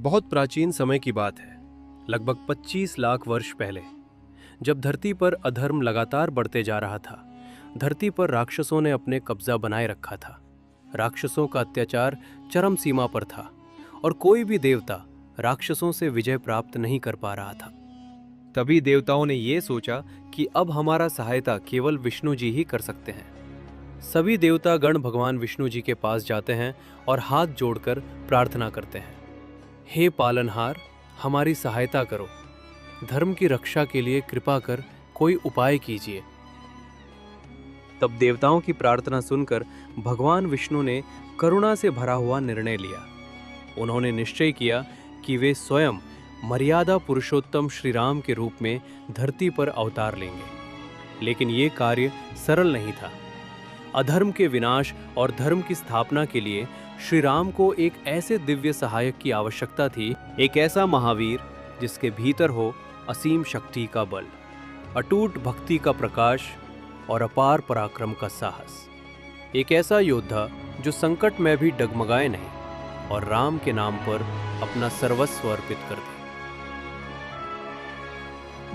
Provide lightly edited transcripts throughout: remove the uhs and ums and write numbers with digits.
बहुत प्राचीन समय की बात है, लगभग 25 लाख वर्ष पहले, जब धरती पर अधर्म लगातार बढ़ते जा रहा था। धरती पर राक्षसों ने अपने कब्जा बनाए रखा था। राक्षसों का अत्याचार चरम सीमा पर था और कोई भी देवता राक्षसों से विजय प्राप्त नहीं कर पा रहा था। तभी देवताओं ने ये सोचा कि अब हमारा सहायता केवल विष्णु जी ही कर सकते हैं। सभी देवता गण भगवान विष्णु जी के पास जाते हैं और हाथ जोड़कर प्रार्थना करते हैं, हे पालनहार, हमारी सहायता करो, धर्म की रक्षा के लिए कृपा कर कोई उपाय कीजिए। तब देवताओं की प्रार्थना सुनकर भगवान विष्णु ने करुणा से भरा हुआ निर्णय लिया। उन्होंने निश्चय किया कि वे स्वयं मर्यादा पुरुषोत्तम श्री राम के रूप में धरती पर अवतार लेंगे। लेकिन ये कार्य सरल नहीं था। अधर्म के विनाश और धर्म की स्थापना के लिए श्री राम को एक ऐसे दिव्य सहायक की आवश्यकता थी, एक ऐसा महावीर जिसके भीतर हो असीम शक्ति का बल, अटूट भक्ति का प्रकाश और अपार पराक्रम का साहस। एक ऐसा योद्धा जो संकट में भी डगमगाए नहीं और राम के नाम पर अपना सर्वस्व अर्पित कर दे।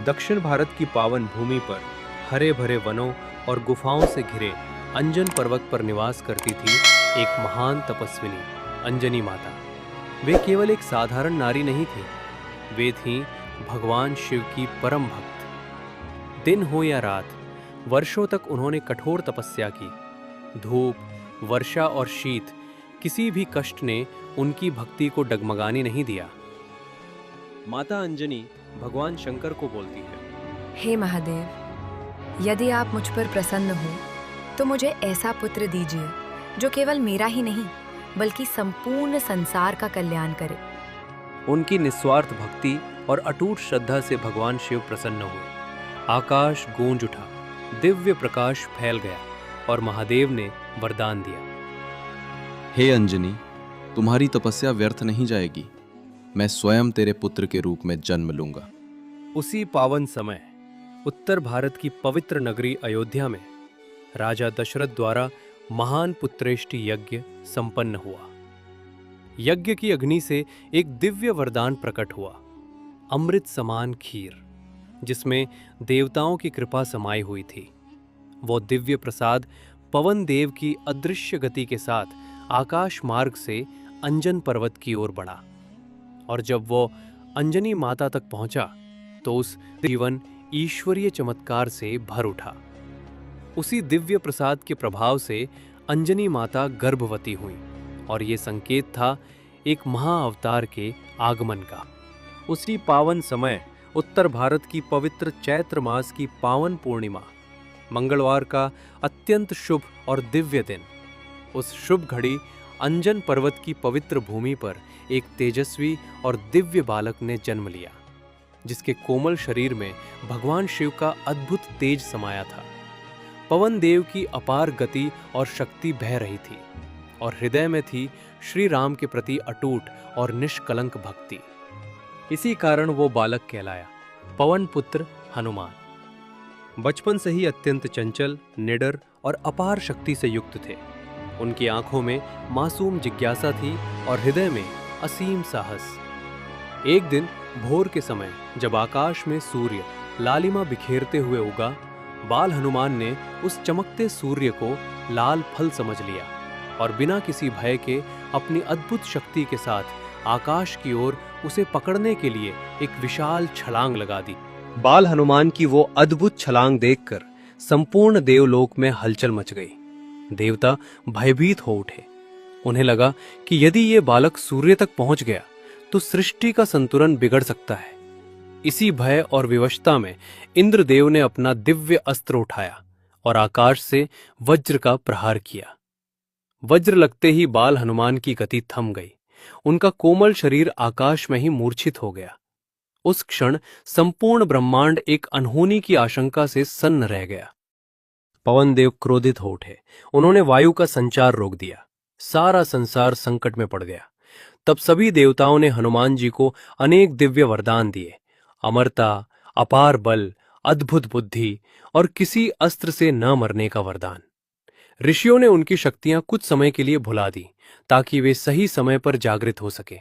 दक्षिण भारत की पावन भूमि पर हरे भरे वनों और गुफाओं से घिरे अंजन पर्वत पर निवास करती थी एक महान तपस्विनी अंजनी माता। वे केवल एक साधारण नारी नहीं थी, वे थीं भगवान शिव की परम भक्त। दिन हो या रात, वर्षों तक उन्होंने कठोर तपस्या की। धूप, वर्षा और शीत, किसी भी कष्ट ने उनकी भक्ति को डगमगाने नहीं दिया। माता अंजनी भगवान शंकर को बोलती है, हे महादेव, यदि आप मुझ पर प्रसन्न हो तो मुझे ऐसा पुत्र दीजिए जो केवल मेरा ही नहीं बल्कि संपूर्ण संसार का कल्याण करे। उनकी निस्वार्थ भक्ति और अटूट श्रद्धा से भगवान शिव प्रसन्न हुए। आकाश गूंज उठा, दिव्य प्रकाश फैल गया और महादेव ने वरदान दिया, हे अंजनी, तुम्हारी तपस्या व्यर्थ नहीं जाएगी। मैं स्वयं तेरे पुत्र के रूप में जन्म लूंगा। उसी पावन समय उत्तर भारत की पवित्र नगरी अयोध्या में राजा दशरथ द्वारा महान पुत्रेष्टि यज्ञ संपन्न हुआ। यज्ञ की अग्नि से एक दिव्य वरदान प्रकट हुआ, अमृत समान खीर, जिसमें देवताओं की कृपा समाई हुई थी। वो दिव्य प्रसाद पवन देव की अदृश्य गति के साथ आकाश मार्ग से अंजन पर्वत की ओर बढ़ा और जब वो अंजनी माता तक पहुंचा तो उस जीवन ईश्वरीय चमत्कार से भर उठा। उसी दिव्य प्रसाद के प्रभाव से अंजनी माता गर्भवती हुई और ये संकेत था एक महाअवतार के आगमन का। उसी पावन समय उत्तर भारत की पवित्र चैत्र मास की पावन पूर्णिमा, मंगलवार का अत्यंत शुभ और दिव्य दिन। उस शुभ घड़ी अंजन पर्वत की पवित्र भूमि पर एक तेजस्वी और दिव्य बालक ने जन्म लिया, जिसके कोमल शरीर में भगवान शिव का अद्भुत तेज समाया था। पवन देव की अपार गति और शक्ति बह रही थी और हृदय में थी श्री राम के प्रति अटूट और निष्कलंक भक्ति। इसी कारण वो बालक कहलाया पवन पुत्र हनुमान। बचपन से ही अत्यंत चंचल, निडर और अपार शक्ति से युक्त थे। उनकी आंखों में मासूम जिज्ञासा थी और हृदय में असीम साहस। एक दिन भोर के समय जब आकाश में सूर्य लालिमा बिखेरते हुए उगा, बाल हनुमान ने उस चमकते सूर्य को लाल फल समझ लिया और बिना किसी भय के अपनी अद्भुत शक्ति के साथ आकाश की ओर उसे पकड़ने के लिए एक विशाल छलांग लगा दी। बाल हनुमान की वो अद्भुत छलांग देखकर संपूर्ण देवलोक में हलचल मच गई। देवता भयभीत हो उठे। उन्हें लगा कि यदि ये बालक सूर्य तक पहुंच गया तो सृष्टि का संतुलन बिगड़ सकता है। इसी भय और विवशता में इंद्रदेव ने अपना दिव्य अस्त्र उठाया और आकाश से वज्र का प्रहार किया। वज्र लगते ही बाल हनुमान की गति थम गई। उनका कोमल शरीर आकाश में ही मूर्छित हो गया। उस क्षण संपूर्ण ब्रह्मांड एक अनहोनी की आशंका से सन्न रह गया। पवन देव क्रोधित हो उठे। उन्होंने वायु का संचार रोक दिया। सारा संसार संकट में पड़ गया। तब सभी देवताओं ने हनुमान जी को अनेक दिव्य वरदान दिए, अमरता, अपार बल, अद्भुत बुद्धि और किसी अस्त्र से न मरने का वरदान। ऋषियों ने उनकी शक्तियां कुछ समय के लिए भुला दी ताकि वे सही समय पर जागृत हो सके।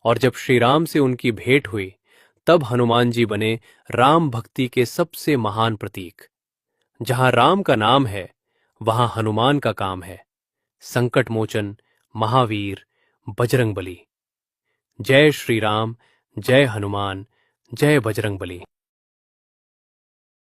और जब श्री राम से उनकी भेंट हुई तब हनुमान जी बने राम भक्ति के सबसे महान प्रतीक। जहां राम का नाम है वहां हनुमान का काम है। संकट मोचन, महावीर, बजरंगबली। जय श्री राम, जय हनुमान, जय बजरंगबली।